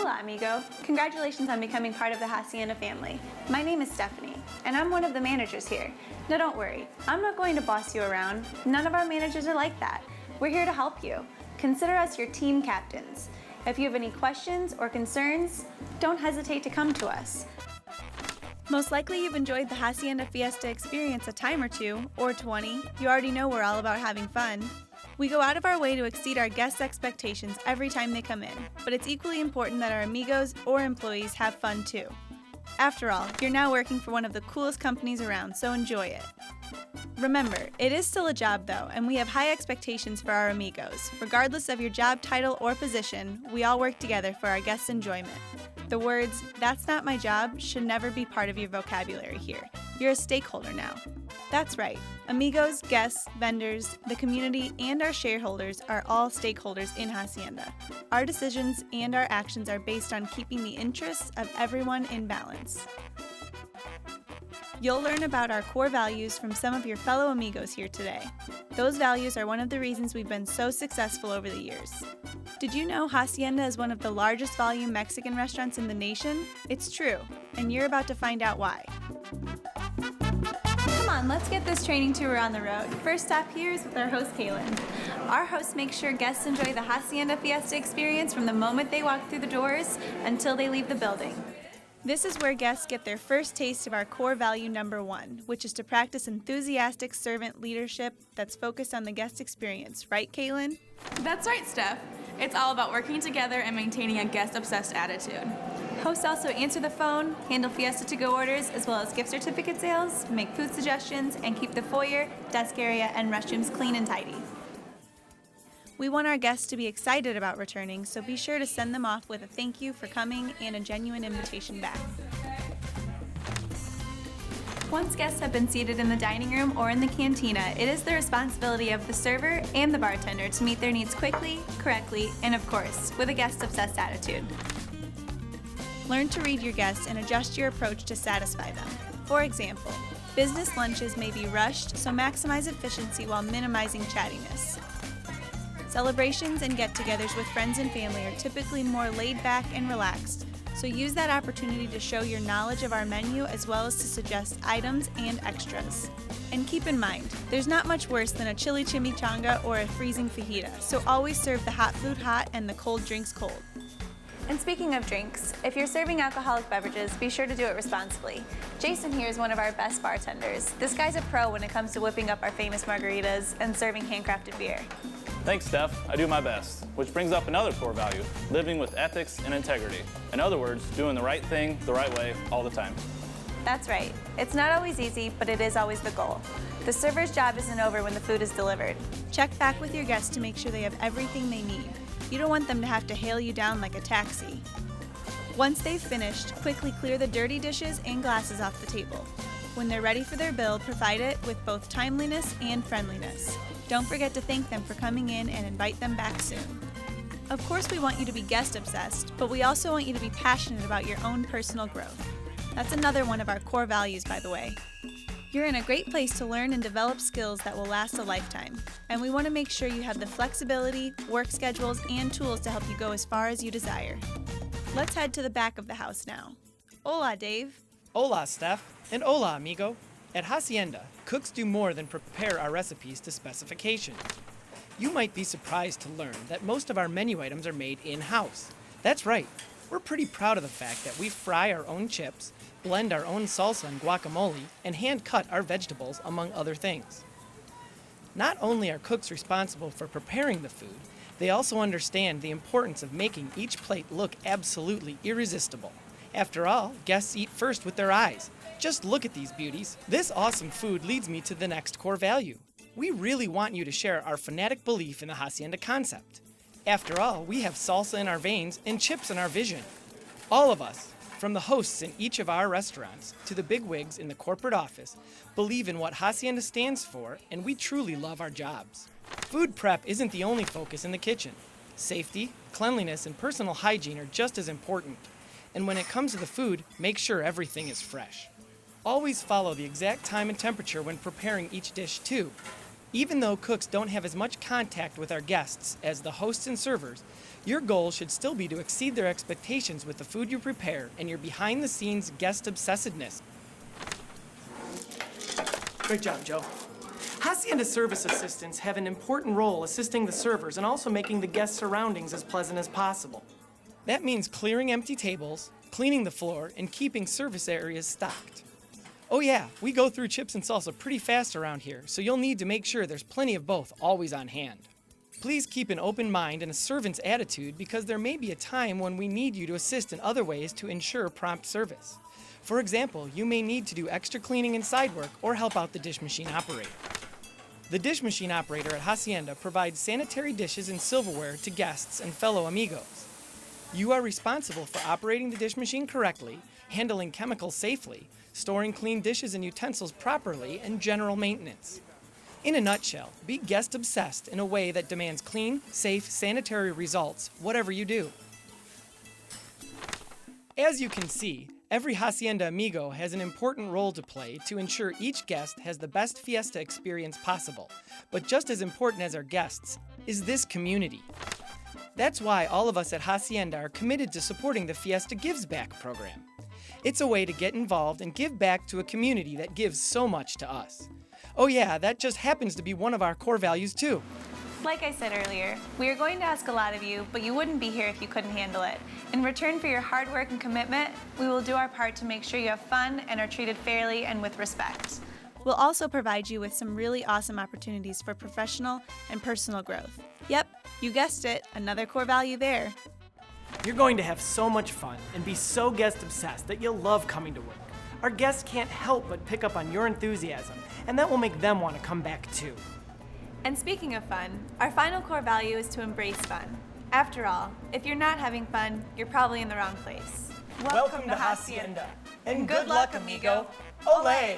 Hola, amigo. Congratulations on becoming part of the Hacienda family. My name is Stephanie, and I'm one of the managers here. Now don't worry, I'm not going to boss you around. None of our managers are like that. We're here to help you. Consider us your team captains. If you have any questions or concerns, don't hesitate to come to us. Most likely you've enjoyed the Hacienda Fiesta experience a time or two, or 20. You already know we're all about having fun. We go out of our way to exceed our guests' expectations every time they come in, but it's equally important that our amigos or employees have fun too. After all, you're now working for one of the coolest companies around, so enjoy it. Remember, it is still a job though, and we have high expectations for our amigos. Regardless of your job title or position, we all work together for our guests' enjoyment. The words, "that's not my job," should never be part of your vocabulary here. You're a stakeholder now. That's right. Amigos, guests, vendors, the community, and our shareholders are all stakeholders in Hacienda. Our decisions and our actions are based on keeping the interests of everyone in balance. You'll learn about our core values from some of your fellow amigos here today. Those values are one of the reasons we've been so successful over the years. Did you know Hacienda is one of the largest volume Mexican restaurants in the nation? It's true, and you're about to find out why. Come on, let's get this training tour on the road. First stop here is with our host, Kaylin. Our host makes sure guests enjoy the Hacienda Fiesta experience from the moment they walk through the doors until they leave the building. This is where guests get their first taste of our core value number 1, which is to practice enthusiastic servant leadership that's focused on the guest experience. Right, Kaylin? That's right, Steph. It's all about working together and maintaining a guest-obsessed attitude. Hosts also answer the phone, handle Fiesta to-go orders, as well as gift certificate sales, make food suggestions, and keep the foyer, desk area, and restrooms clean and tidy. We want our guests to be excited about returning, so be sure to send them off with a thank you for coming and a genuine invitation back. Once guests have been seated in the dining room or in the cantina, it is the responsibility of the server and the bartender to meet their needs quickly, correctly, and of course, with a guest-obsessed attitude. Learn to read your guests and adjust your approach to satisfy them. For example, business lunches may be rushed, so maximize efficiency while minimizing chattiness. Celebrations and get-togethers with friends and family are typically more laid back and relaxed, so use that opportunity to show your knowledge of our menu as well as to suggest items and extras. And keep in mind, there's not much worse than a chili chimichanga or a freezing fajita, so always serve the hot food hot and the cold drinks cold. And speaking of drinks, if you're serving alcoholic beverages, be sure to do it responsibly. Jason here is one of our best bartenders. This guy's a pro when it comes to whipping up our famous margaritas and serving handcrafted beer. Thanks, Steph. I do my best. Which brings up another core value, living with ethics and integrity. In other words, doing the right thing the right way all the time. That's right. It's not always easy, but it is always the goal. The server's job isn't over when the food is delivered. Check back with your guests to make sure they have everything they need. You don't want them to have to hail you down like a taxi. Once they've finished, quickly clear the dirty dishes and glasses off the table. When they're ready for their bill, provide it with both timeliness and friendliness. Don't forget to thank them for coming in and invite them back soon. Of course, we want you to be guest-obsessed, but we also want you to be passionate about your own personal growth. That's another one of our core values, by the way. You're in a great place to learn and develop skills that will last a lifetime, and we want to make sure you have the flexibility, work schedules, and tools to help you go as far as you desire. Let's head to the back of the house now. Hola, Dave. Hola, Steph, and hola, amigo. At Hacienda, cooks do more than prepare our recipes to specification. You might be surprised to learn that most of our menu items are made in-house. That's right. We're pretty proud of the fact that we fry our own chips, blend our own salsa and guacamole, and hand-cut our vegetables, among other things. Not only are cooks responsible for preparing the food, they also understand the importance of making each plate look absolutely irresistible. After all, guests eat first with their eyes. Just look at these beauties. This awesome food leads me to the next core value. We really want you to share our fanatic belief in the Hacienda concept. After all, we have salsa in our veins and chips in our vision. All of us, from the hosts in each of our restaurants to the bigwigs in the corporate office, believe in what Hacienda stands for, and we truly love our jobs. Food prep isn't the only focus in the kitchen. Safety, cleanliness, and personal hygiene are just as important. And when it comes to the food, make sure everything is fresh. Always follow the exact time and temperature when preparing each dish too. Even though cooks don't have as much contact with our guests as the hosts and servers, your goal should still be to exceed their expectations with the food you prepare and your behind-the-scenes guest obsessiveness. Great job, Joe. Hacienda service assistants have an important role assisting the servers and also making the guest surroundings as pleasant as possible. That means clearing empty tables, cleaning the floor, and keeping service areas stocked. Oh yeah, we go through chips and salsa pretty fast around here, so you'll need to make sure there's plenty of both always on hand. Please keep an open mind and a servant's attitude because there may be a time when we need you to assist in other ways to ensure prompt service. For example, you may need to do extra cleaning and side work or help out the dish machine operator. The dish machine operator at Hacienda provides sanitary dishes and silverware to guests and fellow amigos. You are responsible for operating the dish machine correctly, handling chemicals safely, storing clean dishes and utensils properly, and general maintenance. In a nutshell, be guest obsessed in a way that demands clean, safe, sanitary results, whatever you do. As you can see, every Hacienda Amigo has an important role to play to ensure each guest has the best fiesta experience possible. But just as important as our guests is this community. That's why all of us at Hacienda are committed to supporting the Fiesta Gives Back program. It's a way to get involved and give back to a community that gives so much to us. Oh yeah, that just happens to be one of our core values too. Like I said earlier, we are going to ask a lot of you, but you wouldn't be here if you couldn't handle it. In return for your hard work and commitment, we will do our part to make sure you have fun and are treated fairly and with respect. We'll also provide you with some really awesome opportunities for professional and personal growth. Yep, you guessed it, another core value there. You're going to have so much fun and be so guest obsessed that you'll love coming to work. Our guests can't help but pick up on your enthusiasm, and that will make them want to come back too. And speaking of fun, our final core value is to embrace fun. After all, if you're not having fun, you're probably in the wrong place. Welcome to Hacienda, and good luck, amigo. Olé!